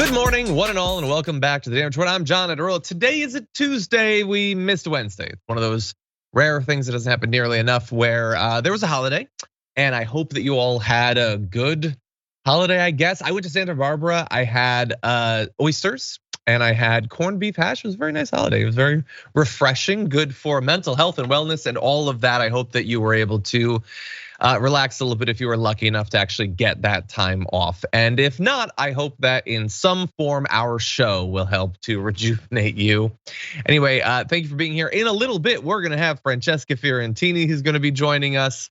Good morning, one and all, and welcome back to the Damage Report. I'm John Ederle. Today is a Tuesday. We missed Wednesday. It's one of those rare things that doesn't happen nearly enough where there was a holiday, and I hope that you all had a good holiday, I guess. I went to Santa Barbara. I had oysters, and I had corned beef hash. It was a very nice holiday. It was very refreshing, good for mental health and wellness and all of that. I hope that you were able to relax a little bit if you were lucky enough to actually get that time off. And if not, I hope that in some form our show will help to rejuvenate you. Anyway, thank you for being here. In a little bit, we're gonna have Francesca Fiorentini who's gonna be joining us.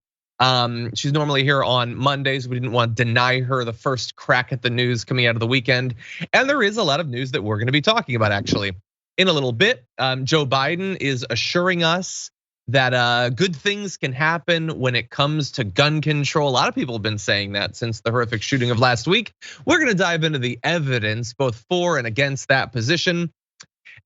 She's normally here on Mondays. We didn't want to deny her the first crack at the news coming out of the weekend. And there is a lot of news that we're gonna be talking about actually. In a little bit, Joe Biden is assuring us that good things can happen when it comes to gun control. A lot of people have been saying that since the horrific shooting of last week. We're gonna dive into the evidence, both for and against that position.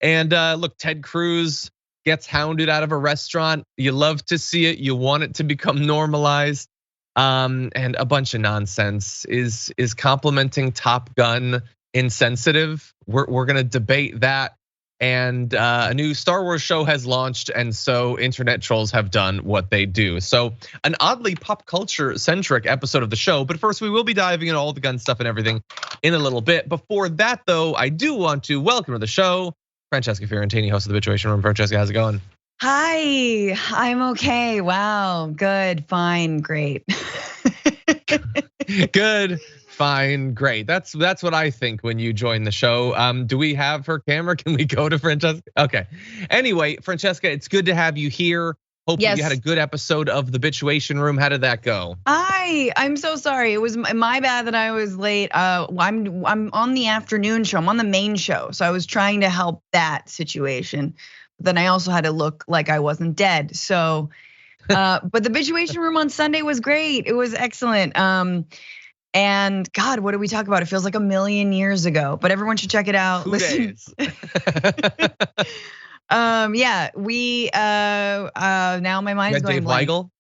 And look, Ted Cruz gets hounded out of a restaurant. You love to see it, you want it to become normalized. And a bunch of nonsense. Is complimenting Top Gun insensitive? We're gonna debate that. And a new Star Wars show has launched, and so internet trolls have done what they do. So an oddly pop culture centric episode of the show, but first we will be diving into all the gun stuff and everything in a little bit. Before that though, I do want to welcome to the show Francesca Fiorentini, host of the Situation Room. Francesca, how's it going? Hi, I'm okay. Wow, good, fine, great. Good. Fine, great. That's what I think when you join the show. Do we have her camera? Can we go to Francesca? Okay. Anyway, Francesca, it's good to have you here. Hope you had a good episode of the Bituation Room. How did that go? I'm so sorry. It was my bad that I was late. I'm on the afternoon show. I'm on the main show, so I was trying to help that situation. But then I also had to look like I wasn't dead. So, but the Bituation Room on Sunday was great. It was excellent. And God, what did we talk about? It feels like a million years ago, but everyone should check it out. 2 days. Yeah, we now my mind is going Dave blank. Weigel?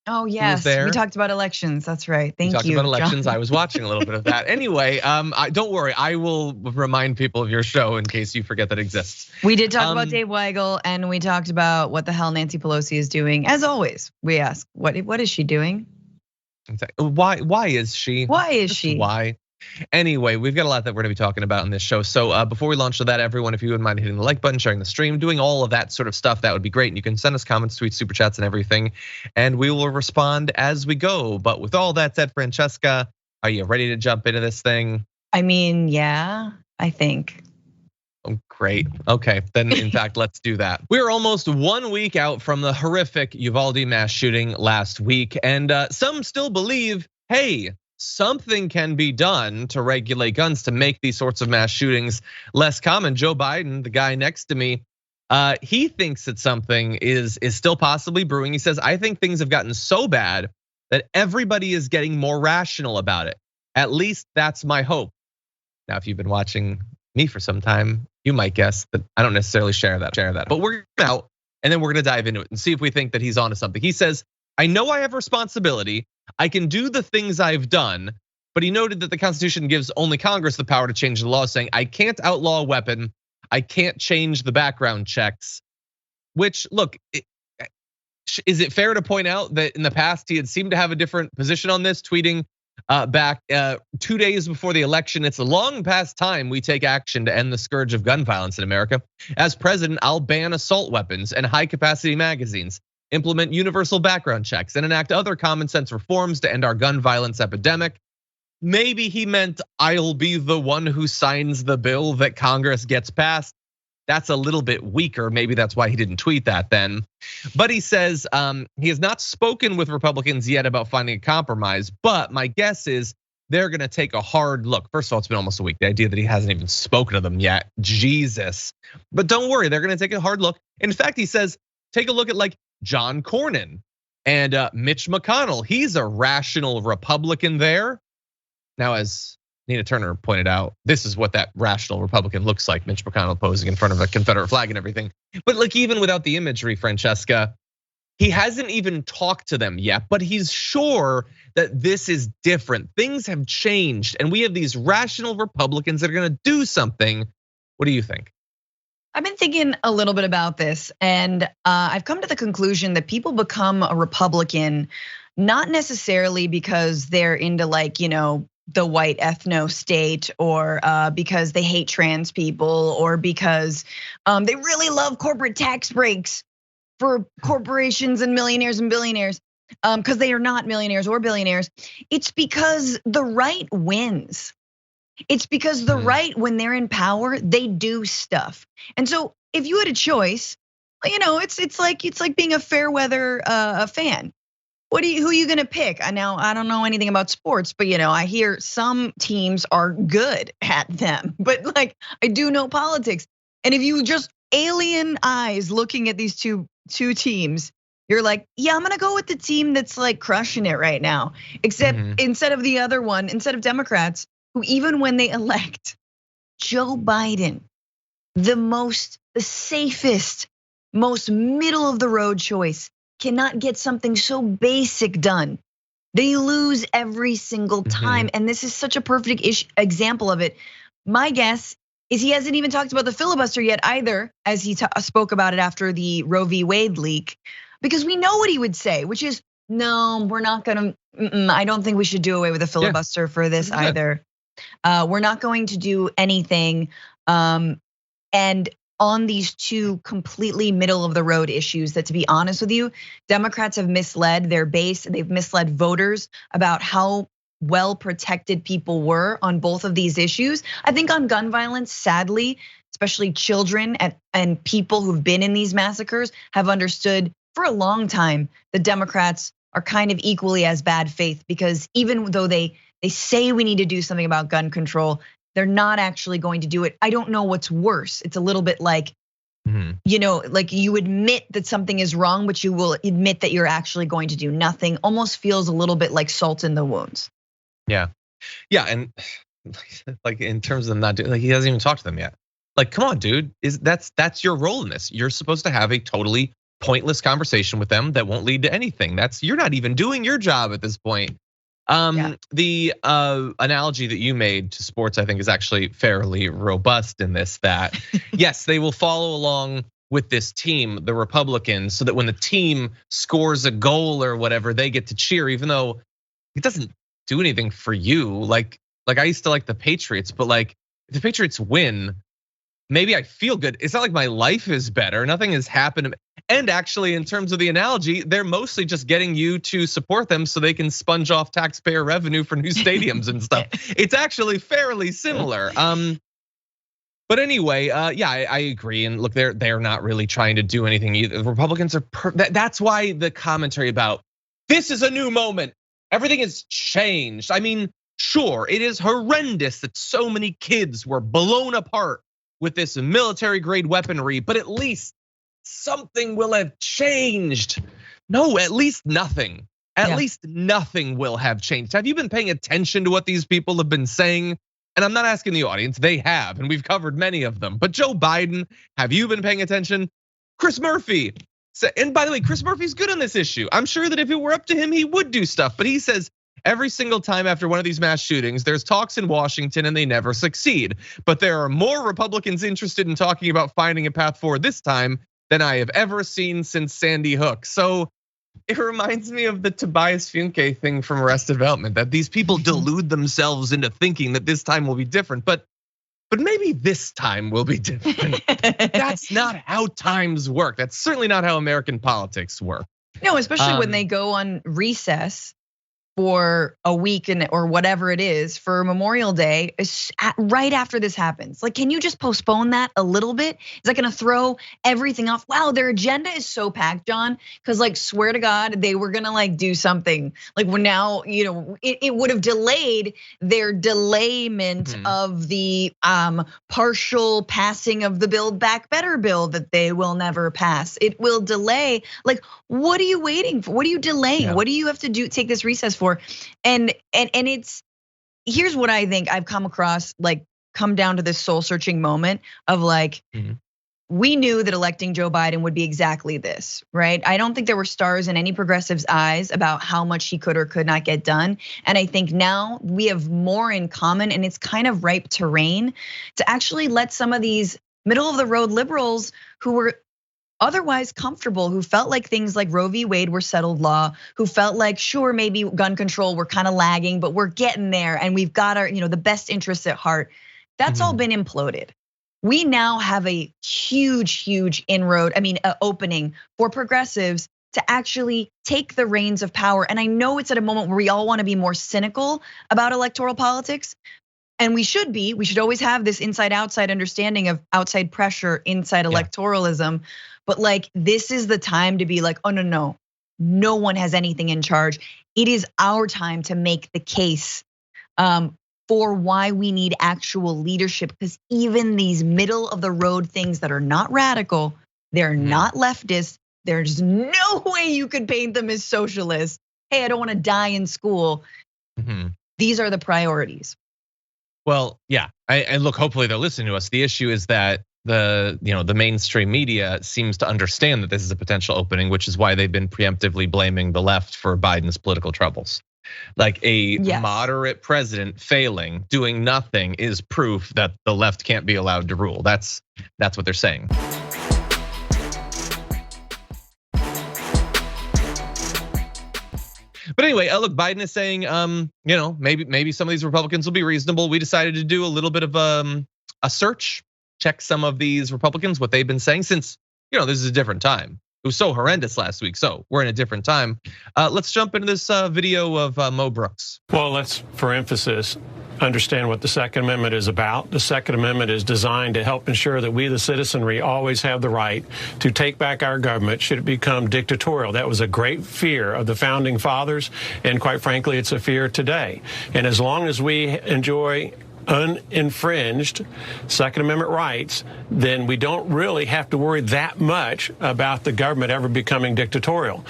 Oh yes, we talked about elections. That's right. Thank you. We talked about elections. John. I was watching a little bit of that. Anyway, don't worry. I will remind people of your show in case you forget that exists. We did talk about Dave Weigel, and we talked about what the hell Nancy Pelosi is doing. As always, we ask, what is she doing? Why is she? Why is she? Why? Anyway, we've got a lot that we're gonna be talking about in this show. So before we launch to that, everyone, if you wouldn't mind hitting the like button, sharing the stream, doing all of that sort of stuff, that would be great. And you can send us comments, tweets, super chats, and everything, and we will respond as we go. But with all that said, Francesca, are you ready to jump into this thing? I mean, yeah, I think. Oh, great. Okay, then in fact, let's do that. We're almost 1 week out from the horrific Uvalde mass shooting last week, and some still believe, hey, something can be done to regulate guns to make these sorts of mass shootings less common. Joe Biden, the guy next to me, he thinks that something is still possibly brewing. He says, I think things have gotten so bad that everybody is getting more rational about it. At least that's my hope. Now, if you've been watching me for some time, you might guess that I don't necessarily share that. But we're out, and then we're gonna dive into it and see if we think that he's onto something. He says, I know I have responsibility. I can do the things I've done, but he noted that the Constitution gives only Congress the power to change the law, saying I can't outlaw a weapon, I can't change the background checks. Which, look, is it fair to point out that in the past he had seemed to have a different position on this, tweeting back 2 days before the election, it's a long past time we take action to end the scourge of gun violence in America. As president, I'll ban assault weapons and high capacity magazines, implement universal background checks, and enact other common sense reforms to end our gun violence epidemic. Maybe he meant I'll be the one who signs the bill that Congress gets passed. That's a little bit weaker. Maybe that's why he didn't tweet that then. But he says he has not spoken with Republicans yet about finding a compromise. But my guess is they're gonna take a hard look. First of all, it's been almost a week. The idea that he hasn't even spoken to them yet, Jesus. But don't worry, they're gonna take a hard look. In fact, he says, take a look at like John Cornyn and Mitch McConnell. He's a rational Republican there. Now, as Nina Turner pointed out, this is what that rational Republican looks like, Mitch McConnell posing in front of a Confederate flag and everything. But like even without the imagery, Francesca, He hasn't even talked to them yet, but he's sure that this is different. Things have changed, and we have these rational Republicans that are gonna do something. What do you think? I've been thinking a little bit about this, and I've come to the conclusion that people become a Republican not necessarily because they're into like, the white ethno state, or because they hate trans people, or because they really love corporate tax breaks for corporations and millionaires and billionaires, because they are not millionaires or billionaires. It's because the right wins. It's because the right, when they're in power, they do stuff. And so if you had a choice, it's like being a fair weather fan. Who are you gonna pick? Now, I don't know anything about sports, but I hear some teams are good at them. But like, I do know politics. And if you just alien eyes looking at these two teams, you're like, yeah, I'm gonna go with the team that's like crushing it right now. Except instead of the other one, instead of Democrats, who even when they elect Joe Biden, the safest, most middle of the road choice, cannot get something so basic done. They lose every single time. And this is such a perfect example of it. My guess is he hasn't even talked about the filibuster yet either, as he spoke about it after the Roe v. Wade leak, because we know what he would say, which is, no, we're not gonna, I don't think we should do away with the filibuster for this either. We're not going to do anything. And on these two completely middle of the road issues that, to be honest with you, Democrats have misled their base. They've misled voters about how well protected people were on both of these issues. I think on gun violence, sadly, especially children and people who've been in these massacres have understood for a long time the Democrats are kind of equally as bad faith, because even though they say we need to do something about gun control, they're not actually going to do it. I don't know what's worse. It's a little bit like, like you admit that something is wrong, but you will admit that you're actually going to do nothing. Almost feels a little bit like salt in the wounds. Yeah, and like in terms of them not doing, like he hasn't even talked to them yet. Like, come on, dude, that's your role in this. You're supposed to have a totally pointless conversation with them that won't lead to anything. You're not even doing your job at this point. The analogy that you made to sports, I think, is actually fairly robust in this, that yes, they will follow along with this team, the Republicans, so that when the team scores a goal or whatever, they get to cheer, even though it doesn't do anything for you. Like I used to like the Patriots, but like if the Patriots win, maybe I feel good. It's not like my life is better. Nothing has happened. And actually, in terms of the analogy, they're mostly just getting you to support them so they can sponge off taxpayer revenue for new stadiums and stuff. It's actually fairly similar. But anyway, yeah, I agree. And look, they're not really trying to do anything either. The Republicans are, that's why the commentary about this is a new moment, everything has changed. I mean, sure, it is horrendous that so many kids were blown apart with this military grade weaponry, but at least something will have changed. No, at least nothing. At least nothing will have changed. Have you been paying attention to what these people have been saying? And I'm not asking the audience, they have, and we've covered many of them. But Joe Biden, have you been paying attention? Chris Murphy, and by the way, Chris Murphy's good on this issue. I'm sure that if it were up to him, he would do stuff. But he says every single time after one of these mass shootings, there's talks in Washington and they never succeed. But there are more Republicans interested in talking about finding a path forward this time than I have ever seen since Sandy Hook. So it reminds me of the Tobias Funke thing from Arrested Development, that these people delude themselves into thinking that this time will be different, but maybe this time will be different. That's not how times work. That's certainly not how American politics work. No, especially when they go on recess for a week or whatever it is for Memorial Day, right after this happens. Like, can you just postpone that a little bit? Is that gonna throw everything off? Wow, their agenda is so packed, John, because like, swear to God, they were gonna like do something. Like, when now, it would have delayed their delayment of the partial passing of the Build Back Better bill that they will never pass. It will delay. Like, what are you waiting for? What are you delaying? Yeah. What do you have to do? Take this recess for? And it's, here's what I think I've come across, like come down to this soul searching moment of like, we knew that electing Joe Biden would be exactly this, right? I don't think there were stars in any progressive's eyes about how much he could or could not get done. And I think now we have more in common, and it's kind of ripe terrain to actually let some of these middle of the road liberals who were otherwise comfortable, who felt like things like Roe v. Wade were settled law, who felt like, sure, maybe gun control, we're kind of lagging, but we're getting there and we've got our, the best interests at heart. That's all been imploded. We now have a huge inroad, opening for progressives to actually take the reins of power. And I know it's at a moment where we all want to be more cynical about electoral politics. And we should always have this inside outside understanding of outside pressure, inside electoralism. But like, this is the time to be like, oh no one has anything in charge. It is our time to make the case for why we need actual leadership, because even these middle of the road things that are not radical, they're not leftist, there's no way you could paint them as socialists. Hey, I don't want to die in school. These are the priorities. Well, yeah, and look, hopefully they're listening to us. The issue is that the mainstream media seems to understand that this is a potential opening, which is why they've been preemptively blaming the left for Biden's political troubles. Like a moderate president failing, doing nothing is proof that the left can't be allowed to rule. That's what they're saying. But anyway, look, Biden is saying, maybe some of these Republicans will be reasonable. We decided to do a little bit of a search, check some of these Republicans, what they've been saying, since this is a different time. It was so horrendous last week, so we're in a different time. Let's jump into this video of Mo Brooks. Well, let's, for emphasis, understand what the Second Amendment is about. The Second Amendment is designed to help ensure that we, the citizenry, always have the right to take back our government should it become dictatorial. That was a great fear of the founding fathers, and quite frankly, it's a fear today. And as long as we enjoy uninfringed Second Amendment rights, then we don't really have to worry that much about the government ever becoming dictatorial.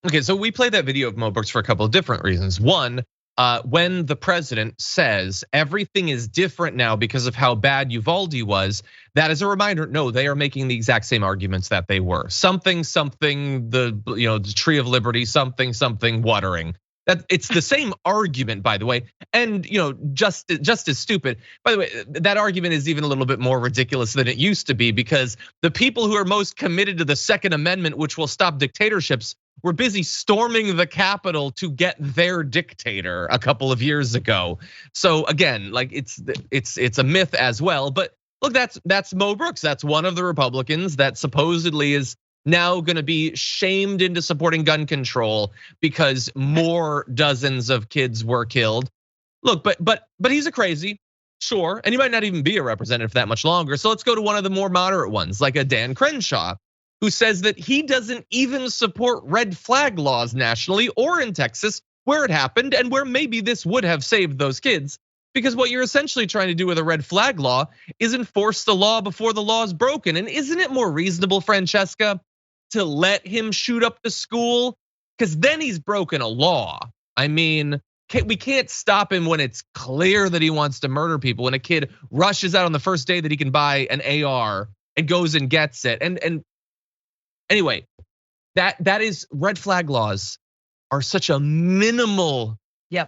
Okay, so we played that video of Mo Brooks for a couple of different reasons. One, when the president says everything is different now because of how bad Uvalde was, that is a reminder, no, they are making the exact same arguments that they were. Something, the Tree of Liberty, something watering. That it's the same argument, by the way, and just as stupid. By the way, that argument is even a little bit more ridiculous than it used to be, because the people who are most committed to the Second Amendment, which will stop dictatorships, were busy storming the Capitol to get their dictator a couple of years ago. So again, like it's a myth as well. But look, that's Mo Brooks. That's one of the Republicans that supposedly is now gonna be shamed into supporting gun control because more dozens of kids were killed. Look, but he's a crazy, sure, and he might not even be a representative for that much longer. So let's go to one of the more moderate ones, like a Dan Crenshaw, who says that he doesn't even support red flag laws nationally or in Texas, where it happened and where maybe this would have saved those kids. Because what you're essentially trying to do with a red flag law is enforce the law before the law is broken. And isn't it more reasonable, Francesca, to let him shoot up the school? Because then he's broken a law. I mean, we can't stop him when it's clear that he wants to murder people. When a kid rushes out on the first day that he can buy an AR and goes and gets it. And anyway, that is, red flag laws are such a minimal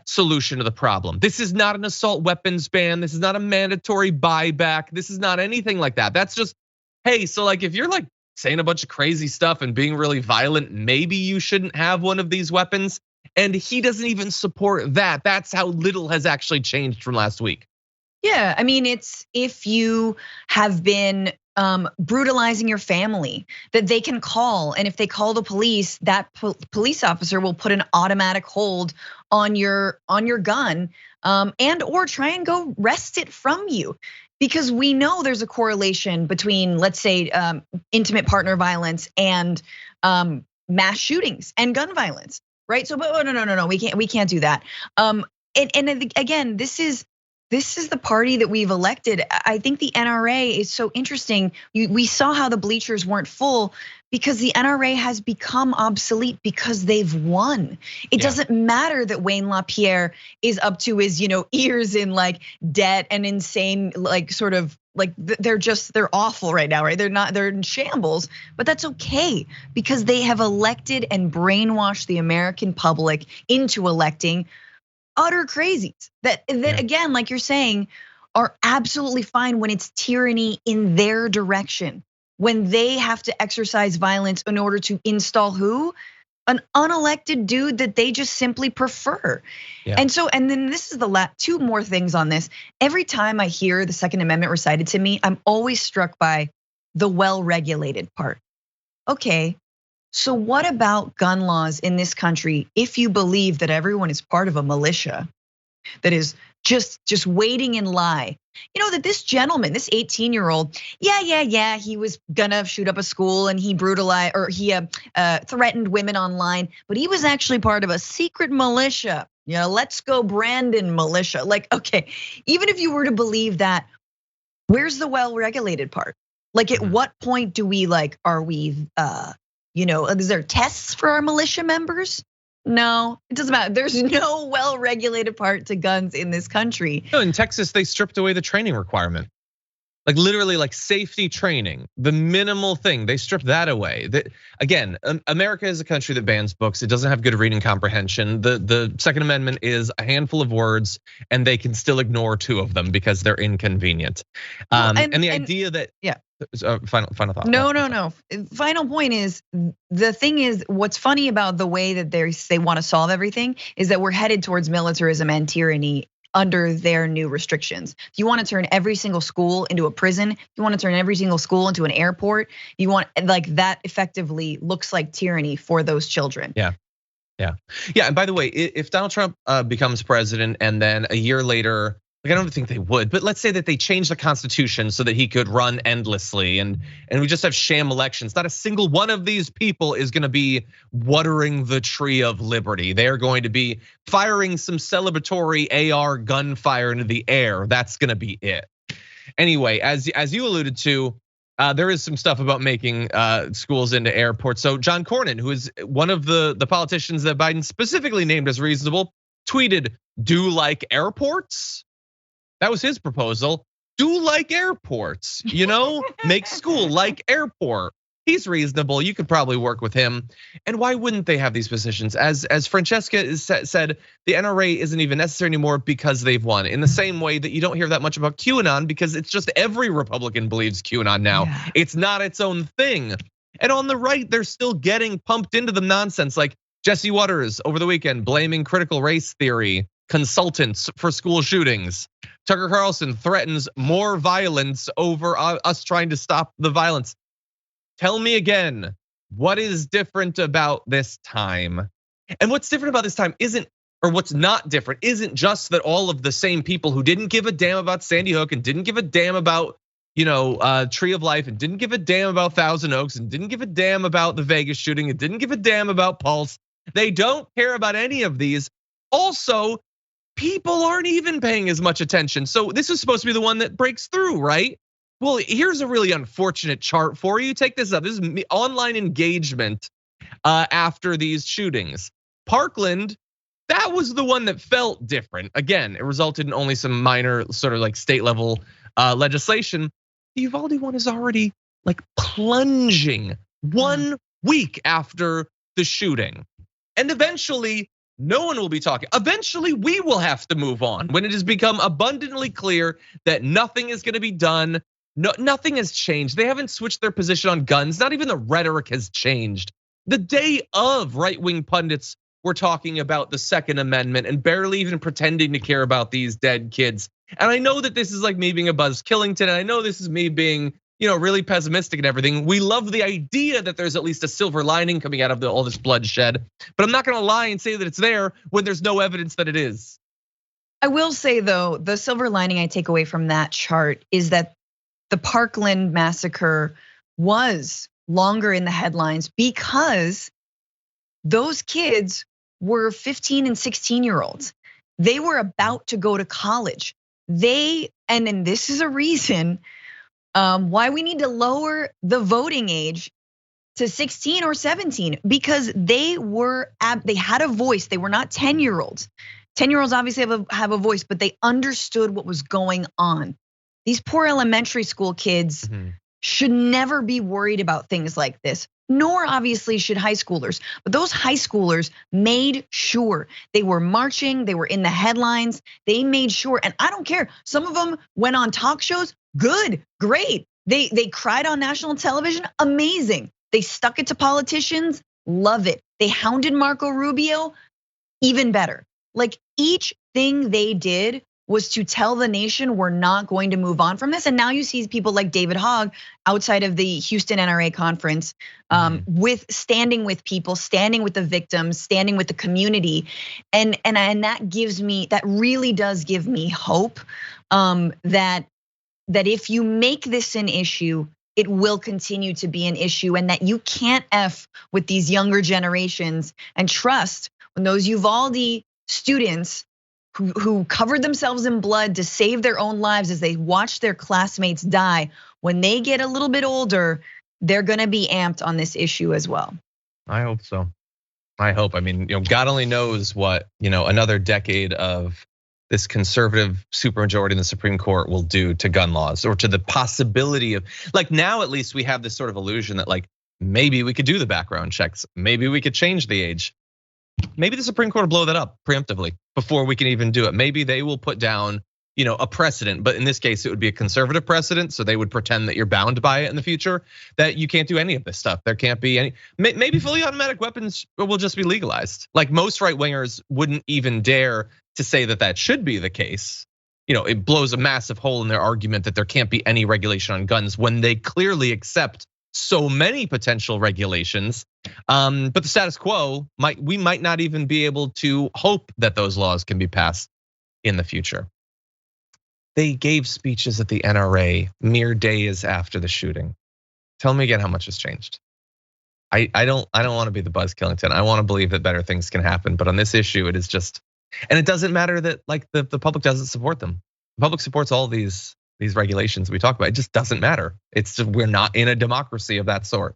solution to the problem. This is not an assault weapons ban. This is not a mandatory buyback. This is not anything like that. That's just, hey, so like if you're like saying a bunch of crazy stuff and being really violent, maybe you shouldn't have one of these weapons. And he doesn't even support that. That's how little has actually changed from last week. Yeah, I mean, it's if you have been brutalizing your family, that they can call, and if they call the police, that police officer will put an automatic hold on your gun, and or try and go wrest it from you. Because we know there's a correlation between, let's say, intimate partner violence and mass shootings and gun violence, right? So, but no, we can't do that. And again, this is the party that we've elected. I think the NRA is so interesting. We saw how the bleachers weren't full because the NRA has become obsolete because they've won. It doesn't matter that Wayne LaPierre is up to his, ears in like debt and insane, like sort of like they're awful right now, right? They're in shambles, but that's okay because they have elected and brainwashed the American public into electing utter crazies that again, like you're saying, are absolutely fine when it's tyranny in their direction. When they have to exercise violence in order to install who? An unelected dude that they just simply prefer. Yeah. And then this is the two more things on this. Every time I hear the Second Amendment recited to me, I'm always struck by the well-regulated part. Okay, so what about gun laws in this country if you believe that everyone is part of a militia that is just waiting in lie? That this gentleman, this 18-year-old, he was gonna shoot up a school and he brutalized or he threatened women online, but he was actually part of a secret militia. Let's go Brandon militia. Like, okay, even if you were to believe that, where's the well-regulated part? Like, at what point do we are we, is there tests for our militia members? No, it doesn't matter. There's no well-regulated part to guns in this country. No, in Texas, they stripped away the training requirement. Like literally like safety training, the minimal thing, they stripped that away. Again, America is a country that bans books. It doesn't have good reading comprehension. The Second Amendment is a handful of words and they can still ignore 2 of them because they're inconvenient. And the idea that, final thought. No. Final point is, the thing is, what's funny about the way that they want to solve everything is that we're headed towards militarism and tyranny under their new restrictions. You want to turn every single school into a prison. You want to turn every single school into an airport. You want that effectively looks like tyranny for those children. Yeah. And by the way, if Donald Trump becomes president and then a year later, I don't think they would, but let's say that they change the Constitution so that he could run endlessly and we just have sham elections. Not a single one of these people is gonna be watering the tree of liberty. They're going to be firing some celebratory AR gunfire into the air. That's gonna be it. Anyway, as you alluded to, there is some stuff about making schools into airports. So John Cornyn, who is one of the politicians that Biden specifically named as reasonable, tweeted, "Do like airports?" That was his proposal. Do like airports, make school like airport. He's reasonable. You could probably work with him. And why wouldn't they have these positions? As Francesca said, the NRA isn't even necessary anymore because they've won. In the same way that you don't hear that much about QAnon because it's just every Republican believes QAnon now. Yeah. It's not its own thing. And on the right, they're still getting pumped into the nonsense, like Jesse Waters over the weekend blaming critical race theory consultants for school shootings. Tucker Carlson threatens more violence over us trying to stop the violence. Tell me again, what is different about this time? And what's different about this time what's not different isn't just that all of the same people who didn't give a damn about Sandy Hook and didn't give a damn about, Tree of Life and didn't give a damn about Thousand Oaks and didn't give a damn about the Vegas shooting and didn't give a damn about Pulse. They don't care about any of these. Also, people aren't even paying as much attention. So this is supposed to be the one that breaks through, right? Well, here's a really unfortunate chart for you. Take this up. This is online engagement after these shootings. Parkland, that was the one that felt different. Again, it resulted in only some minor sort of like state level legislation. The Uvalde one is already like plunging 1 week after the shooting. And eventually, no one will be talking. Eventually, we will have to move on when it has become abundantly clear that nothing is gonna be done. No, nothing has changed. They haven't switched their position on guns. Not even the rhetoric has changed. The day of, right-wing pundits were talking about the Second Amendment and barely even pretending to care about these dead kids. And I know that this is like me being a Buzz Killington. And I know this is me being, really pessimistic and everything. We love the idea that there's at least a silver lining coming out of all this bloodshed, but I'm not gonna lie and say that it's there when there's no evidence that it is. I will say though, the silver lining I take away from that chart is that the Parkland massacre was longer in the headlines because those kids were 15 and 16-year-olds. They were about to go to college. And this is a reason why we need to lower the voting age to 16 or 17 because they had a voice. They were not 10-year-olds. 10-year-olds obviously have a voice, but they understood what was going on. These poor elementary school kids should never be worried about things like this, nor obviously should high schoolers. But those high schoolers made sure they were marching, they were in the headlines, they made sure, and I don't care. Some of them went on talk shows, good, great. They cried on national television, amazing. They stuck it to politicians, love it. They hounded Marco Rubio, even better. Like each thing they did was to tell the nation we're not going to move on from this. And now you see people like David Hogg outside of the Houston NRA conference, standing with people, standing with the victims, standing with the community. And that really does give me hope that if you make this an issue, it will continue to be an issue, and that you can't F with these younger generations and trust when those Uvalde students who covered themselves in blood to save their own lives as they watched their classmates die, when they get a little bit older, they're gonna be amped on this issue as well. I hope so. I hope. I mean, God only knows what, another decade of this conservative supermajority in the Supreme Court will do to gun laws, or to the possibility of, like, now at least we have this sort of illusion that like maybe we could do the background checks, maybe we could change the age. Maybe the Supreme Court will blow that up preemptively before we can even do it. Maybe they will put down, a precedent, but in this case, it would be a conservative precedent. So they would pretend that you're bound by it in the future, that you can't do any of this stuff. There can't be any, maybe fully automatic weapons will just be legalized. Like most right wingers wouldn't even dare to say that that should be the case. It blows a massive hole in their argument that there can't be any regulation on guns when they clearly accept so many potential regulations. But the status quo we might not even be able to hope that those laws can be passed in the future. They gave speeches at the NRA mere days after the shooting. Tell me again how much has changed. I don't want to be the Buzz Killington. I want to believe that better things can happen, but on this issue, it is just, and it doesn't matter that like the public doesn't support them. The public supports all these regulations we talk about. It just doesn't matter. It's just, we're not in a democracy of that sort.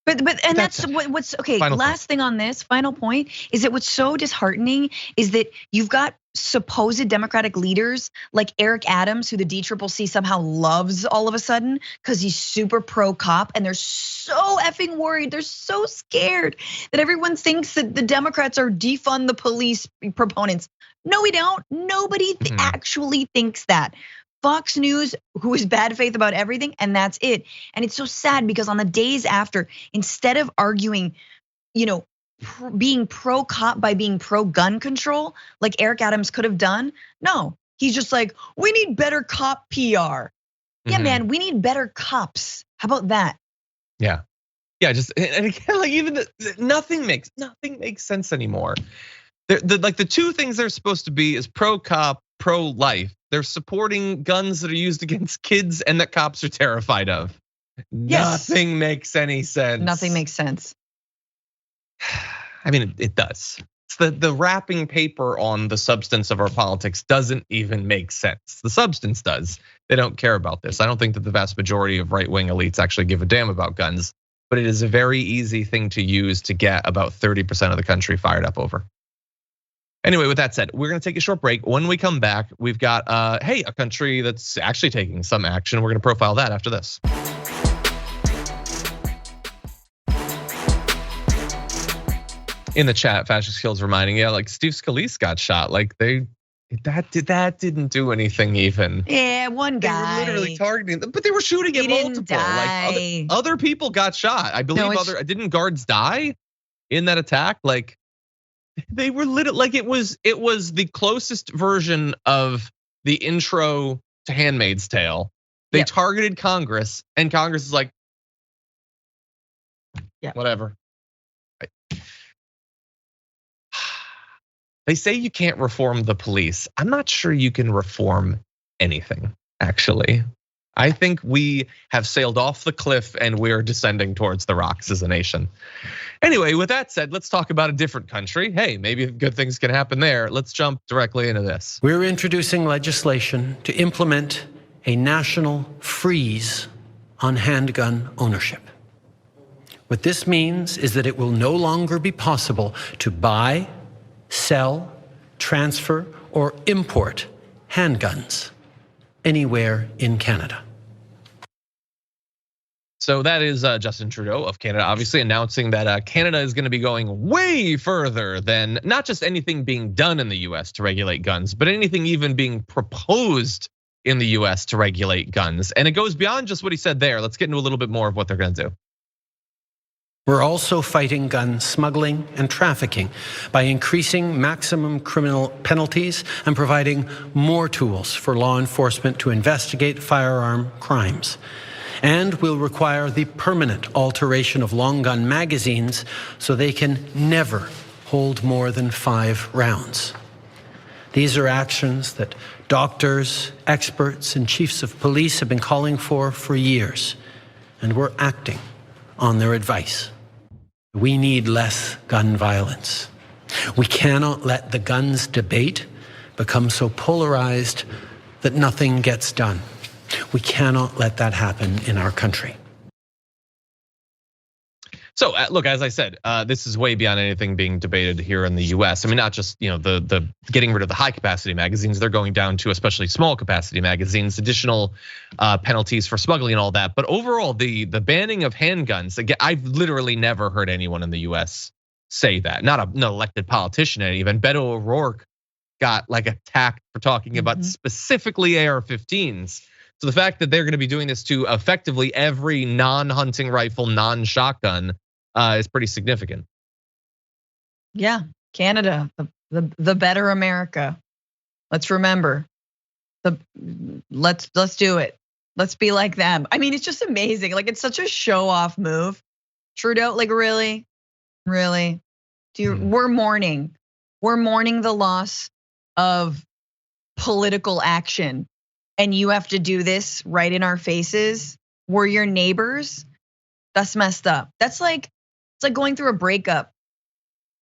But that's what's okay. Last thing on this, final point, is that what's so disheartening is that you've got supposed Democratic leaders like Eric Adams, who the DCCC somehow loves all of a sudden because he's super pro cop, and they're so effing worried. They're so scared that everyone thinks that the Democrats are defund the police proponents. No, we don't. Nobody actually thinks that. Fox News, who is bad faith about everything, and that's it. And it's so sad because on the days after, instead of arguing, being pro cop by being pro gun control, like Eric Adams could have done, no, he's just like, we need better cop PR. Yeah, man, we need better cops. How about that? Yeah, just, and again, like even nothing makes sense anymore. The two things they're supposed to be is pro cop, pro life. They're supporting guns that are used against kids and that cops are terrified of. Yes. Nothing makes any sense. Nothing makes sense. I mean, it does. It's the wrapping paper on the substance of our politics doesn't even make sense. The substance does. They don't care about this. I don't think that the vast majority of right-wing elites actually give a damn about guns, but it is a very easy thing to use to get about 30% of the country fired up over. Anyway, with that said, we're gonna take a short break. When we come back, we've got, a country that's actually taking some action. We're gonna profile that after this. In the chat, Fascist Kills reminding, like Steve Scalise got shot. Like that didn't do anything even. Yeah, one guy. They were literally targeting them, but they were shooting at multiple. Like other people got shot. I believe didn't guards die in that attack? Like they were like it was the closest version of the intro to Handmaid's Tale. They targeted Congress, and Congress is like, whatever. They say you can't reform the police. I'm not sure you can reform anything, actually. I think we have sailed off the cliff and we're descending towards the rocks as a nation. Anyway, with that said, let's talk about a different country. Hey, maybe good things can happen there. Let's jump directly into this. We're introducing legislation to implement a national freeze on handgun ownership. What this means is that it will no longer be possible to buy, sell, transfer, or import handguns anywhere in Canada. So that is Justin Trudeau of Canada, obviously announcing that Canada is going to be going way further than not just anything being done in the US to regulate guns, but anything even being proposed in the US to regulate guns. And it goes beyond just what he said there. Let's get into a little bit more of what they're going to do. We're also fighting gun smuggling and trafficking by increasing maximum criminal penalties and providing more tools for law enforcement to investigate firearm crimes. And will require the permanent alteration of long gun magazines so they can never hold more than 5 rounds. These are actions that doctors, experts, and chiefs of police have been calling for years, and we're acting on their advice. We need less gun violence. We cannot let the guns debate become so polarized that nothing gets done. We cannot let that happen in our country. So look, as I said, this is way beyond anything being debated here in the US. I mean, not just the getting rid of the high capacity magazines, they're going down to especially small capacity magazines, additional penalties for smuggling and all that. But overall, the banning of handguns, again, I've literally never heard anyone in the US say that. Not an elected politician even. Beto O'Rourke got like attacked for talking about specifically AR-15s. So the fact that they're going to be doing this to effectively every non-hunting rifle, non-shotgun is pretty significant. Yeah, Canada, the better America. Let's remember, let's do it. Let's be like them. I mean, it's just amazing. Like, it's such a show-off move. Trudeau, like, really, we're mourning the loss of political action. And you have to do this right in our faces. We're your neighbors. That's messed up. It's like going through a breakup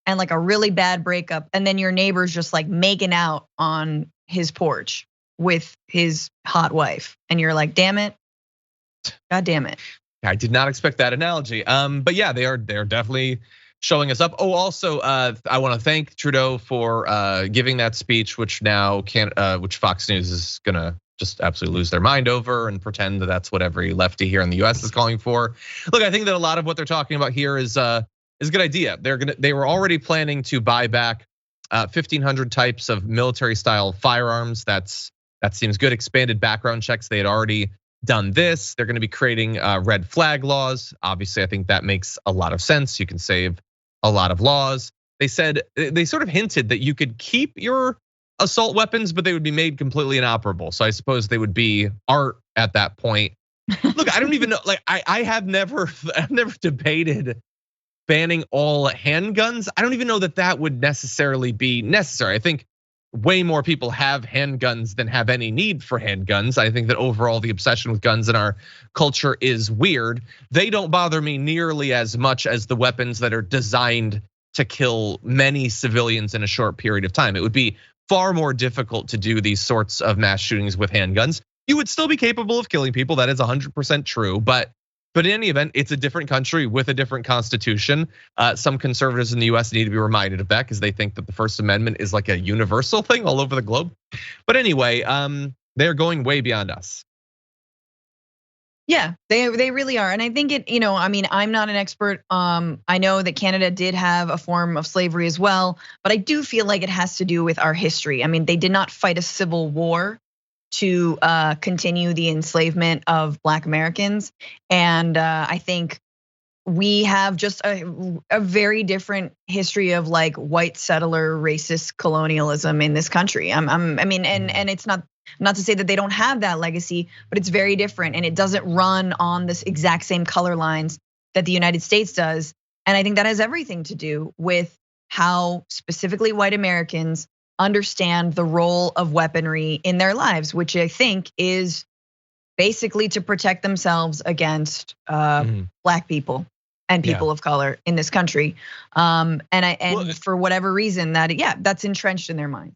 and like a really bad breakup, and then your neighbor's just like making out on his porch with his hot wife, and you're like, damn it, god damn it. I did not expect that analogy. But yeah, they're definitely showing us up. Oh, also, I want to thank Trudeau for giving that speech, which Fox News is gonna just absolutely lose their mind over and pretend that that's what every lefty here in the US is calling for. Look, I think that a lot of what they're talking about here is a good idea. They were already planning to buy back 1,500 types of military style firearms. That seems good. Expanded background checks. They had already done this. They're going to be creating red flag laws. Obviously, I think that makes a lot of sense. You can save a lot of laws. They sort of hinted that you could keep your assault weapons, but they would be made completely inoperable. So I suppose they would be art at that point. Look, I don't even know. Like, I've never debated banning all handguns. I don't even know that would necessarily be necessary. I think way more people have handguns than have any need for handguns. I think that overall the obsession with guns in our culture is weird. They don't bother me nearly as much as the weapons that are designed to kill many civilians in a short period of time. It would be far more difficult to do these sorts of mass shootings with handguns. You would still be capable of killing people. That is 100% true. But in any event, it's a different country with a different constitution. Some conservatives in the US need to be reminded of that because they think that the First Amendment is like a universal thing all over the globe. But anyway, they're going way beyond us. Yeah, they really are. And I think I mean, I'm not an expert. I know that Canada did have a form of slavery as well, but I do feel like it has to do with our history. I mean, they did not fight a civil war to continue the enslavement of Black Americans. And I think we have just a very different history of like white settler racist colonialism in this country. I mean, and it's not to say that they don't have that legacy, but it's very different, and it doesn't run on this exact same color lines that the United States does. And I think that has everything to do with how specifically white Americans understand the role of weaponry in their lives, which I think is basically to protect themselves against Black people and people of color in this country. And for whatever reason that's entrenched in their mind.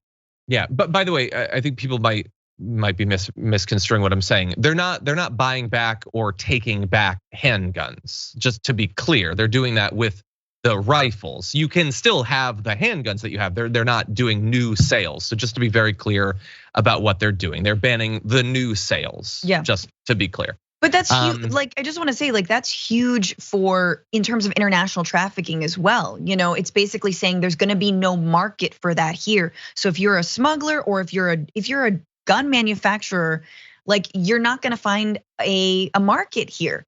Yeah, but by the way, I think people might might be misconstruing what I'm saying. They're not buying back or taking back handguns. Just to be clear, they're doing that with the rifles. You can still have the handguns that you have. They're not doing new sales. So just to be very clear about what they're doing, they're banning the new sales. Yeah. Just to be clear. But that's huge. Like, I just want to say, like, that's huge for in terms of international trafficking as well. You know, it's basically saying there's going to be no market for that here. So if you're a smuggler or if you're a gun manufacturer, like, you're not going to find a market here.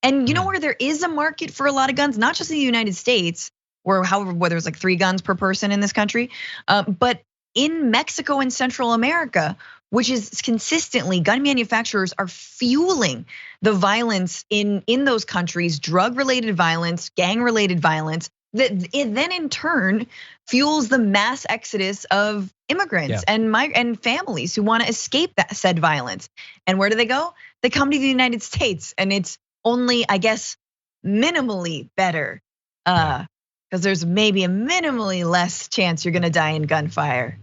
And you know where there is a market for a lot of guns, not just in the United States, or where there's like 3 guns per person in this country, but in Mexico and Central America, which is consistently gun manufacturers are fueling the violence in those countries, drug-related violence, gang-related violence, that it then in turn fuels the mass exodus of immigrants and families who want to escape that said violence. And where do they go? They come to the United States, and it's only, I guess, minimally better, because there's maybe a minimally less chance you're gonna die in gunfire.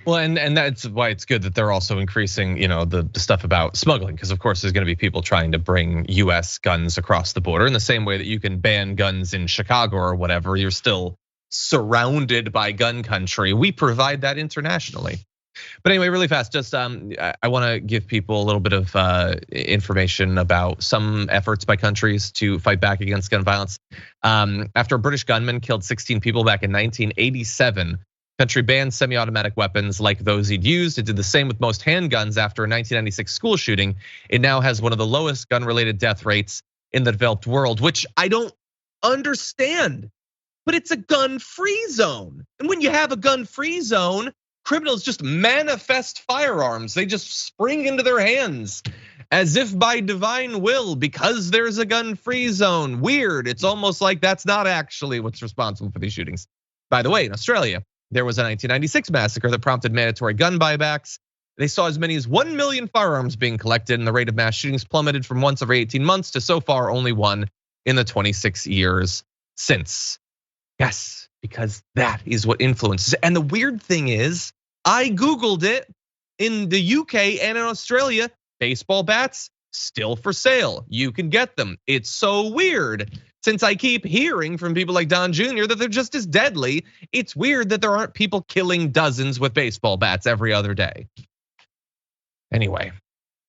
Well, and that's why it's good that they're also increasing, the stuff about smuggling, because of course there's going to be people trying to bring US guns across the border in the same way that you can ban guns in Chicago or whatever. You're still surrounded by gun country. We provide that internationally. But anyway, really fast, just I want to give people a little bit of information about some efforts by countries to fight back against gun violence. After a British gunman killed 16 people back in 1987, country banned semi-automatic weapons like those he'd used. It did the same with most handguns after a 1996 school shooting. It now has one of the lowest gun-related death rates in the developed world, which I don't understand. But it's a gun-free zone. And when you have a gun-free zone, criminals just manifest firearms. They just spring into their hands as if by divine will, because there's a gun-free zone. Weird. It's almost like that's not actually what's responsible for these shootings. By the way, in Australia, there was a 1996 massacre that prompted mandatory gun buybacks. They saw as many as 1 million firearms being collected, and the rate of mass shootings plummeted from once every 18 months to so far only one in the 26 years since. Yes, because that is what influences. And the weird thing is, I Googled it in the UK and in Australia, baseball bats still for sale. You can get them. It's so weird. Since I keep hearing from people like Don Jr. that they're just as deadly, it's weird that there aren't people killing dozens with baseball bats every other day. Anyway,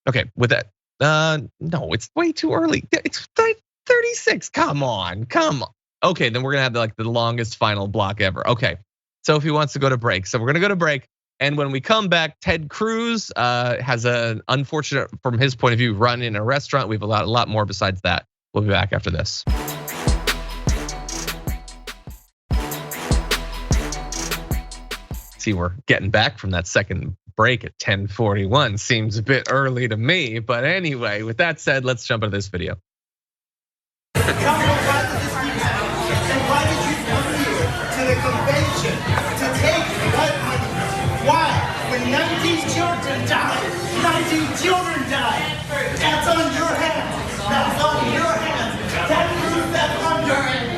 okay, with that, no, it's way too early. It's 36, come on. Okay, then we're gonna have like the longest final block ever. Okay, Sophie wants to go to break. So we're gonna go to break. And when we come back, Ted Cruz has an unfortunate, from his point of view, run in a restaurant. We have a lot more besides that. We'll be back after this. See, we're getting back from that second break at 10:41. Seems a bit early to me, but anyway, with that said, let's jump into this video. Why did you come here to the convention to take what money? Why? When 19 children died, that's on your hands. That's on your hands. That's on your hands.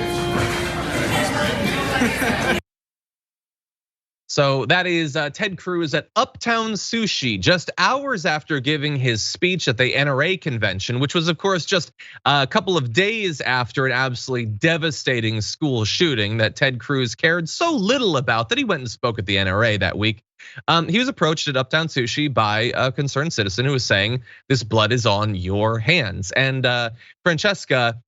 So that is Ted Cruz at Uptown Sushi, just hours after giving his speech at the NRA convention, which was of course just a couple of days after an absolutely devastating school shooting that Ted Cruz cared so little about that he went and spoke at the NRA that week. He was approached at Uptown Sushi by a concerned citizen who was saying, "This blood is on your hands." And Francesca,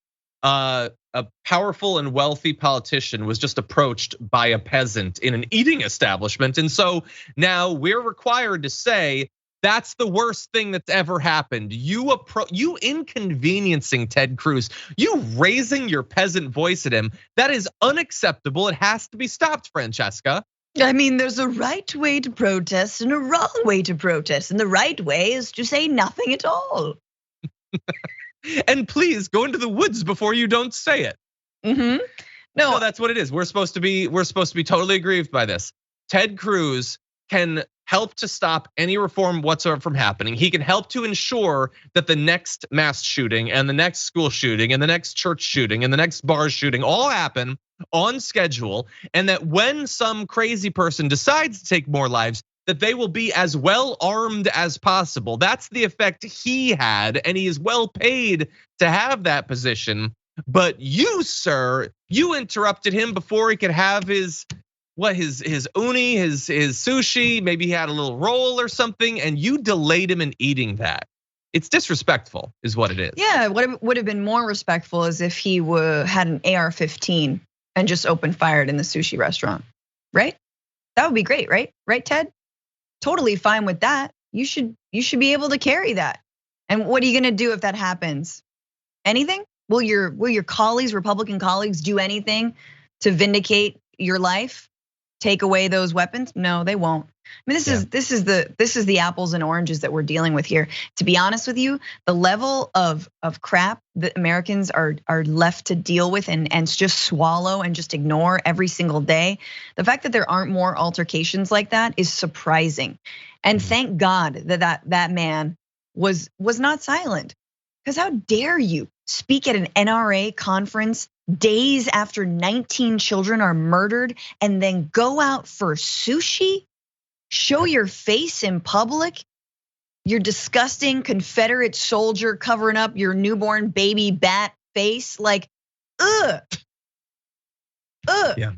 a powerful and wealthy politician, was just approached by a peasant in an eating establishment. And so now we're required to say that's the worst thing that's ever happened. You inconveniencing Ted Cruz, you raising your peasant voice at him, that is unacceptable. It has to be stopped, Francesca. I mean, there's a right way to protest and a wrong way to protest. And the right way is to say nothing at all. And please go into the woods before you don't say it. No, that's what it is. We're supposed to be totally aggrieved by this. Ted Cruz can help to stop any reform whatsoever from happening. He can help to ensure that the next mass shooting and the next school shooting and the next church shooting and the next bar shooting all happen on schedule, and that when some crazy person decides to take more lives, that they will be as well armed as possible. That's the effect he had, and he is well paid to have that position. But you, sir, you interrupted him before he could have his uni, his sushi, maybe he had a little roll or something, and you delayed him in eating that. It's disrespectful, is what it is. Yeah, what would have been more respectful is if he had an AR-15 and just open fired in the sushi restaurant, right? That would be great, right? Right, Ted? Totally fine with that. You should be able to carry that. And what are you gonna do if that happens? Anything? Will your colleagues, Republican colleagues, do anything to vindicate your life? Take away those weapons? No, they won't. I mean, this is the apples and oranges that we're dealing with here. To be honest with you, the level of crap that Americans are left to deal with and just swallow and just ignore every single day. The fact that there aren't more altercations like that is surprising. And thank God that man was not silent. Because how dare you speak at an NRA conference days after 19 children are murdered and then go out for sushi? Show your face in public? Your disgusting Confederate soldier covering up your newborn baby bat face? Like, ugh. Yeah.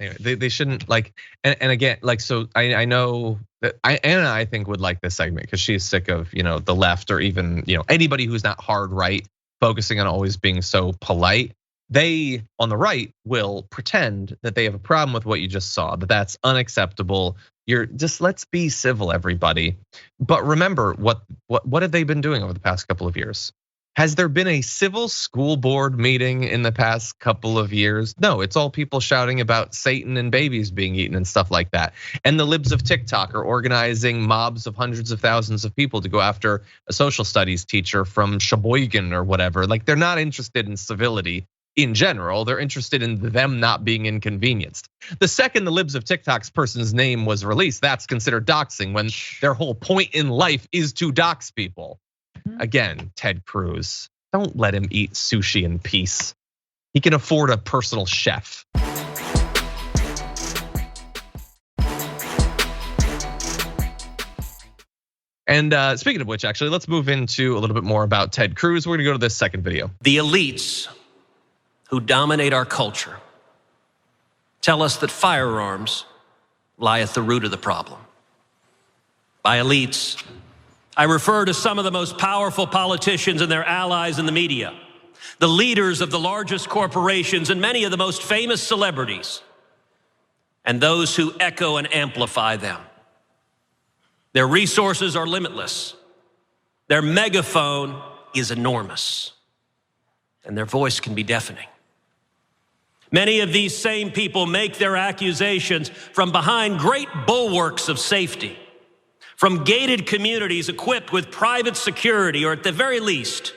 Anyway, they shouldn't like, and again, like, so I know that Anna, I think, would like this segment because she's sick of, the left or even, anybody who's not hard right focusing on always being so polite. They on the right will pretend that they have a problem with what you just saw, that that's unacceptable. Let's be civil, everybody. But remember, what have they been doing over the past couple of years? Has there been a civil school board meeting in the past couple of years? No, it's all people shouting about Satan and babies being eaten and stuff like that. And the libs of TikTok are organizing mobs of hundreds of thousands of people to go after a social studies teacher from Sheboygan or whatever. Like, they're not interested in civility in general, they're interested in them not being inconvenienced. The second the libs of TikTok's person's name was released, that's considered doxing when their whole point in life is to dox people. Again, Ted Cruz, don't let him eat sushi in peace. He can afford a personal chef. And speaking of which, actually, let's move into a little bit more about Ted Cruz. We're gonna go to this second video. The elites who dominate our culture tell us that firearms lie at the root of the problem. By elites, I refer to some of the most powerful politicians and their allies in the media, the leaders of the largest corporations and many of the most famous celebrities, and those who echo and amplify them. Their resources are limitless. Their megaphone is enormous, and their voice can be deafening. Many of these same people make their accusations from behind great bulwarks of safety, from gated communities equipped with private security, or at the very least,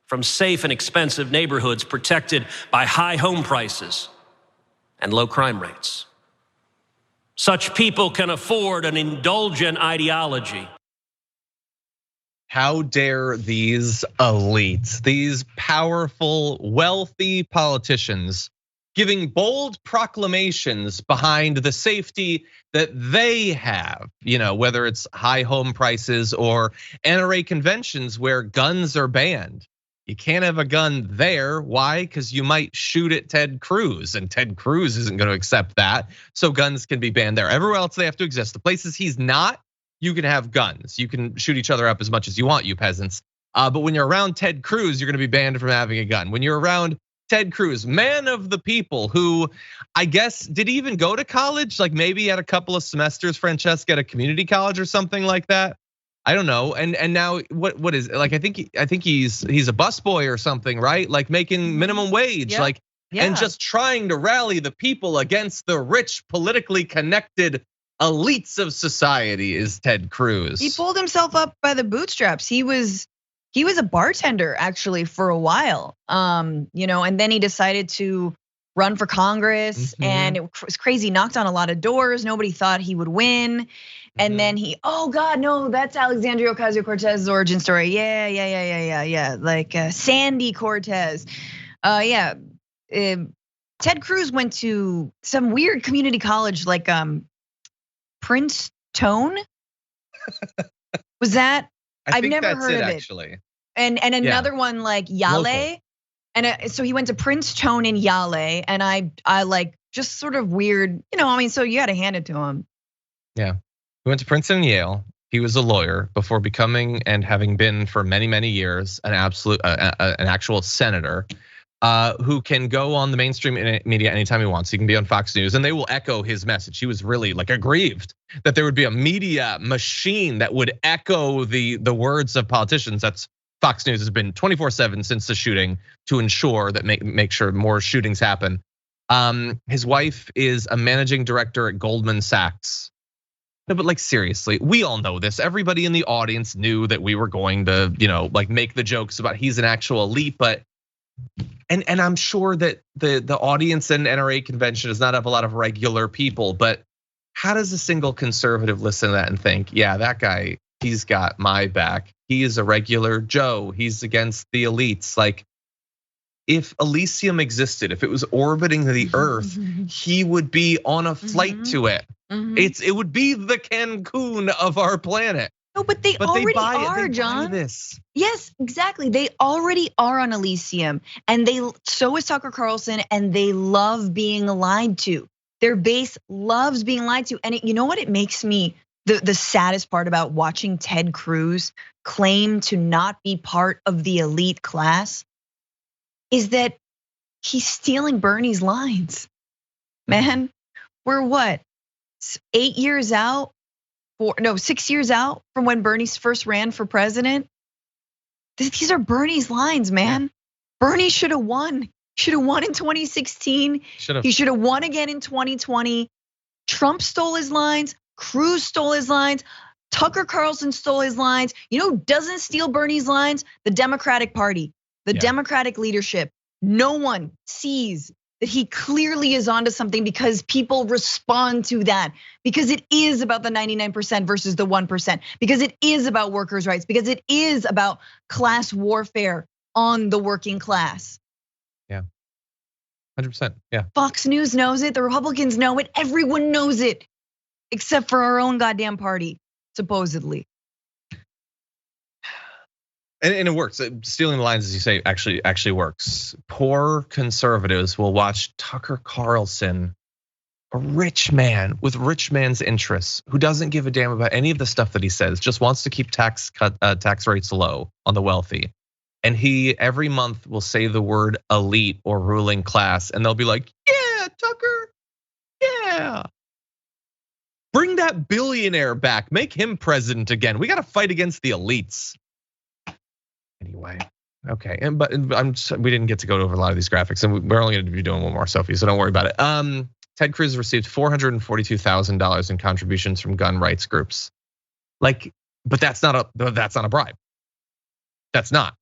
from safe and expensive neighborhoods protected by high home prices and low crime rates. Such people can afford an indulgent ideology. How dare these elites, these powerful, wealthy politicians giving bold proclamations behind the safety that they have, whether it's high home prices or NRA conventions where guns are banned. You can't have a gun there. Why? Because you might shoot at Ted Cruz, and Ted Cruz isn't going to accept that. So guns can be banned there. Everywhere else they have to exist. The places he's not, you can have guns. You can shoot each other up as much as you want, you peasants. But when you're around Ted Cruz, you're going to be banned from having a gun. When you're around Ted Cruz, man of the people, who I guess did he even go to college? Like maybe had a couple of semesters, Francesca, at a community college or something like that. I don't know. And now what is like? I think he's a busboy or something, right? Like making minimum wage, and just trying to rally the people against the rich, politically connected elites of society is Ted Cruz. He pulled himself up by the bootstraps. He was a bartender actually for a while, and then he decided to run for Congress, and it was crazy. Knocked on a lot of doors. Nobody thought he would win, and then oh God, no, that's Alexandria Ocasio-Cortez's origin story. Yeah, like Sandy Cortez. Ted Cruz went to some weird community college, like Prince Tone? Was that? I've never heard of it. Actually. And another one like Yale. Local. And so he went to Prince Tone in Yale, and I like just sort of weird, so you got to hand it to him. Yeah, he went to Princeton and Yale. He was a lawyer before becoming and having been for many, many years an actual senator who can go on the mainstream media anytime he wants. He can be on Fox News and they will echo his message. He was really like aggrieved that there would be a media machine that would echo the words of politicians. That's Fox News has been 24/7 since the shooting to ensure that make sure more shootings happen. His wife is a managing director at Goldman Sachs. No, but like seriously, we all know this. Everybody in the audience knew that we were going to, like make the jokes about he's an actual elite, but and I'm sure that the audience and NRA convention does not have a lot of regular people, but how does a single conservative listen to that and think, yeah, that guy, he's got my back. He is a regular Joe. He's against the elites. Like, if Elysium existed, if it was orbiting the Earth, he would be on a flight to it. It would be the Cancun of our planet. No, but they already are, John. Yes, exactly. They already are on Elysium, and so is Tucker Carlson, and they love being lied to. Their base loves being lied to, and you know what? It makes me the saddest part about watching Ted Cruz claim to not be part of the elite class is that he's stealing Bernie's lines. Man, we're what? 6 years out from when Bernie first ran for president. These are Bernie's lines, man. Bernie should have won. Should have won in 2016. He should have won again in 2020. Trump stole his lines. Cruz stole his lines. Tucker Carlson stole his lines. You know who doesn't steal Bernie's lines? The Democratic Party, the Democratic leadership. No one sees that he clearly is onto something because people respond to that. Because it is about the 99% versus the 1%. Because it is about workers' rights. Because it is about class warfare on the working class. Yeah, 100%, yeah. Fox News knows it, the Republicans know it, everyone knows it. Except for our own goddamn party, supposedly. And it works. Stealing the lines, as you say, actually works. Poor conservatives will watch Tucker Carlson, a rich man with rich man's interests, who doesn't give a damn about any of the stuff that he says, just wants to keep tax rates low on the wealthy. And he every month will say the word elite or ruling class, and they'll be like, "Yeah, Tucker, yeah." Bring that billionaire back, make him president again. We got to fight against the elites. Anyway, okay, we didn't get to go over a lot of these graphics, and we're only going to be doing one more, Sophie, so don't worry about it. Ted Cruz received $442,000 in contributions from gun rights groups. But that's not a bribe. That's not.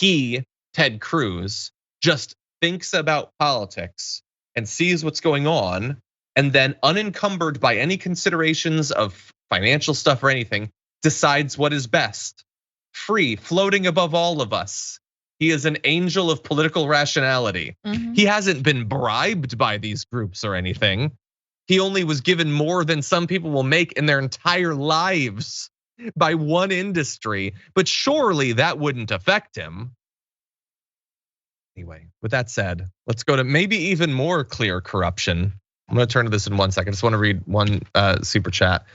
Ted Cruz, just thinks about politics and sees what's going on, and then unencumbered by any considerations of financial stuff or anything, decides what is best. Free, floating above all of us. He is an angel of political rationality. He hasn't been bribed by these groups or anything. He only was given more than some people will make in their entire lives by one industry, but surely that wouldn't affect him. Anyway, with that said, let's go to maybe even more clear corruption. I'm gonna turn to this in 1 second. I just wanna read one super chat.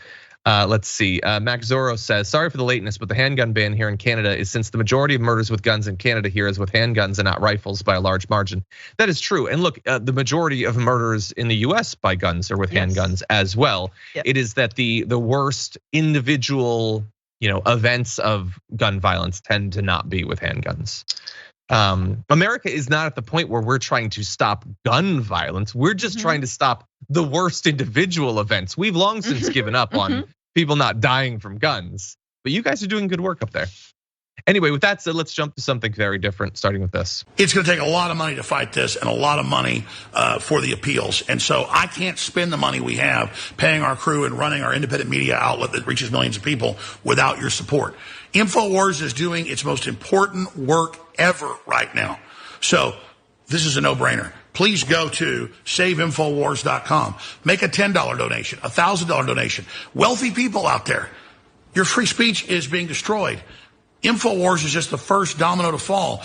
Let's see, Max Zorro says, sorry for the lateness, but the handgun ban here in Canada is since the majority of murders with guns in Canada here is with handguns and not rifles by a large margin. That is true, and look, the majority of murders in the US by guns are with handguns as well. Yep. It is that the worst individual, events of gun violence tend to not be with handguns. America is not at the point where we're trying to stop gun violence. We're just trying to stop the worst individual events. We've long since given up on people not dying from guns, but you guys are doing good work up there. Anyway, with that said, let's jump to something very different, starting with this. It's gonna take a lot of money to fight this and a lot of money for the appeals. And so I can't spend the money we have paying our crew and running our independent media outlet that reaches millions of people without your support. InfoWars is doing its most important work ever right now. So this is a no-brainer. please go to saveinfowars.com. Make a $10 donation, a $1,000 donation. Wealthy people out there, your free speech is being destroyed. InfoWars is just the first domino to fall.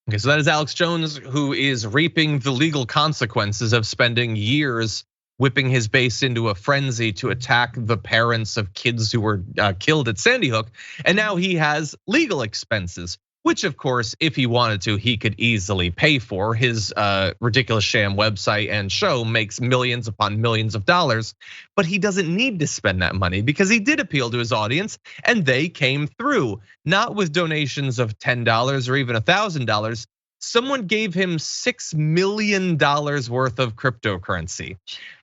Okay, so that is Alex Jones, who is reaping the legal consequences of spending years whipping his base into a frenzy to attack the parents of kids who were killed at Sandy Hook. And now he has legal expenses, which of course, if he wanted to, he could easily pay for. His ridiculous sham website and show makes millions upon millions of dollars, but he doesn't need to spend that money because he did appeal to his audience and they came through, not with donations of $10 or even $1,000. Someone gave him $6 million worth of cryptocurrency.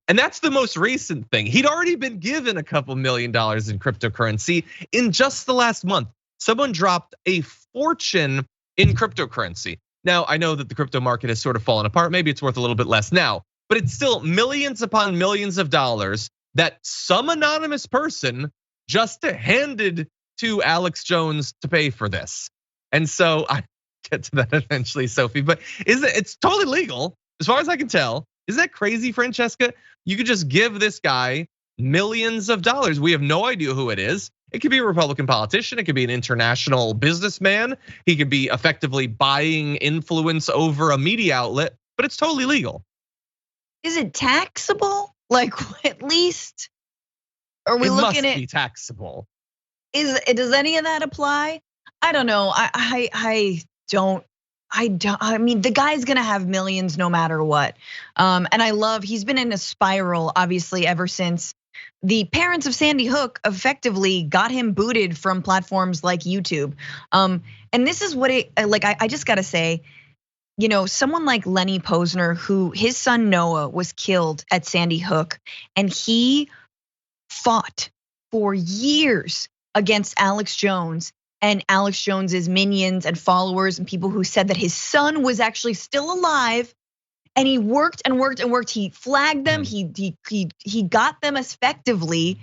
And that's the most recent thing. He'd already been given a couple $1 million in cryptocurrency in just the last month. Someone dropped a fortune in cryptocurrency. Now, I know that the crypto market has sort of fallen apart. Maybe it's worth a little bit less now, but it's still millions upon millions of dollars that some anonymous person just handed to Alex Jones to pay for this. And so I get to that eventually, Sophie, but it's totally legal as far as I can tell. Isn't that crazy, Francesca? You could just give this guy millions of dollars. We have no idea who it is. It could be a Republican politician. It could be an international businessman. He could be effectively buying influence over a media outlet, but it's totally legal. Is it taxable? Like at least, are we looking at? It must be taxable. Does any of that apply? I don't know. I don't. I mean, the guy's gonna have millions no matter what. And I love, he's been in a spiral, obviously, ever since the parents of Sandy Hook effectively got him booted from platforms like YouTube. And this is what I just gotta say, someone like Lenny Posner, who his son Noah was killed at Sandy Hook, and he fought for years against Alex Jones and Alex Jones's minions and followers and people who said that his son was actually still alive. And he worked and worked and worked. He flagged them. He got them effectively,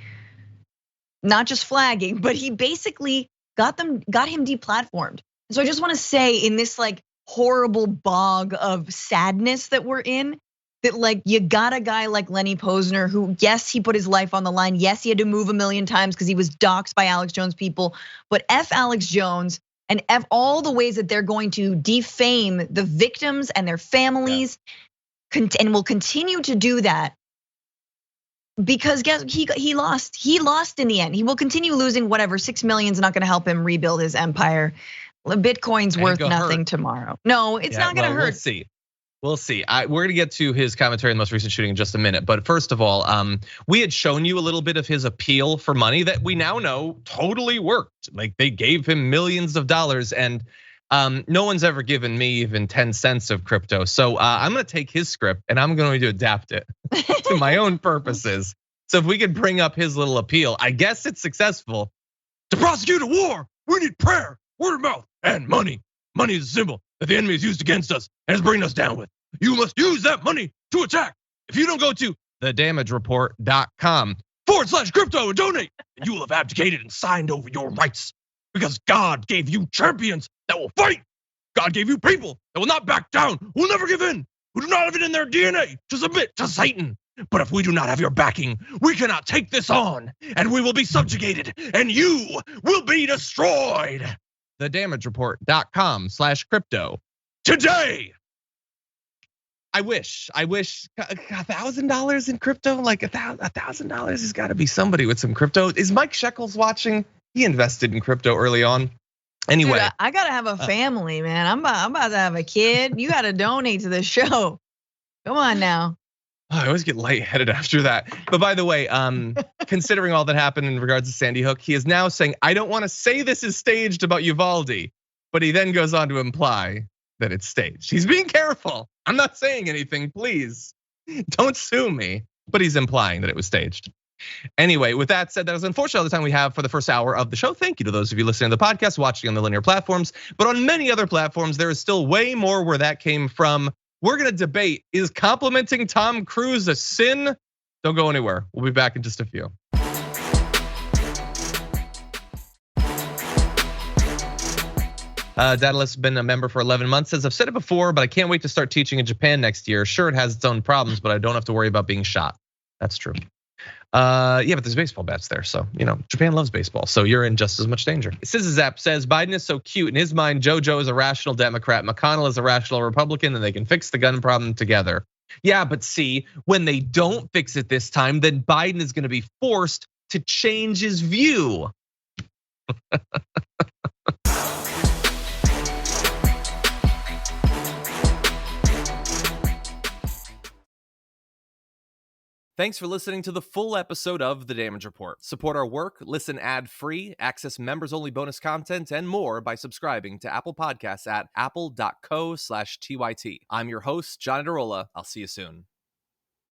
not just flagging, but he basically got him deplatformed. So I just want to say, in this like horrible bog of sadness that we're in, that like you got a guy like Lenny Posner who, yes, he put his life on the line. Yes, he had to move 1 million times because he was doxxed by Alex Jones people. But F Alex Jones and F all the ways that they're going to defame the victims and their families, and will continue to do that. Because guess he lost. He lost in the end. He will continue losing. Whatever, 6 million is not going to help him rebuild his empire. Bitcoin's worth nothing tomorrow. No, it's not going to hurt. We'll see. We're gonna get to his commentary in the most recent shooting in just a minute. But first of all, we had shown you a little bit of his appeal for money that we now know totally worked. Like they gave him millions of dollars, and no one's ever given me even 10 cents of crypto. So I'm gonna take his script and I'm going to adapt it to my own purposes. So if we could bring up his little appeal, I guess it's successful. To prosecute a war, we need prayer, word of mouth, and money. Money is a symbol that the enemy has used against us and is bringing us down with. You must use that money to attack. If you don't go to thedamagereport.com/crypto and donate, you will have abdicated and signed over your rights, because God gave you champions that will fight. God gave you people that will not back down, who will never give in, who do not have it in their DNA to submit to Satan. But if we do not have your backing, we cannot take this on, and we will be subjugated, and you will be destroyed. thedamagereport.com/crypto today. I wish $1,000 in crypto, like $1,000 has got to be somebody with some crypto. Is Mike Shekels watching? He invested in crypto early on. Anyway, dude, I gotta have a family, man. I'm about to have a kid. You gotta donate to the show. Come on now. I always get lightheaded after that. But by the way, considering all that happened in regards to Sandy Hook, he is now saying, I don't want to say this is staged about Uvalde, but he then goes on to imply that it's staged. He's being careful. I'm not saying anything, please. Don't sue me. But he's implying that it was staged. Anyway, with that said, that was unfortunately all the time we have for the first hour of the show. Thank you to those of you listening to the podcast, watching on the linear platforms. But on many other platforms, there is still way more where that came from. We're gonna debate, is complimenting Tom Cruise a sin? Don't go anywhere. We'll be back in just a few. Daedalus has been a member for 11 months. Says, I've said it before, but I can't wait to start teaching in Japan next year. Sure, it has its own problems, but I don't have to worry about being shot. That's true. Yeah, but there's baseball bats there. So, Japan loves baseball. So you're in just as much danger. Scissizap says, Biden is so cute. In his mind, JoJo is a rational Democrat. McConnell is a rational Republican, and they can fix the gun problem together. Yeah, but see, when they don't fix it this time, then Biden is going to be forced to change his view. Thanks for listening to the full episode of The Damage Report. Support our work, listen ad-free, access members-only bonus content, and more by subscribing to Apple Podcasts at apple.co/TYT. I'm your host, John Adarola. I'll see you soon.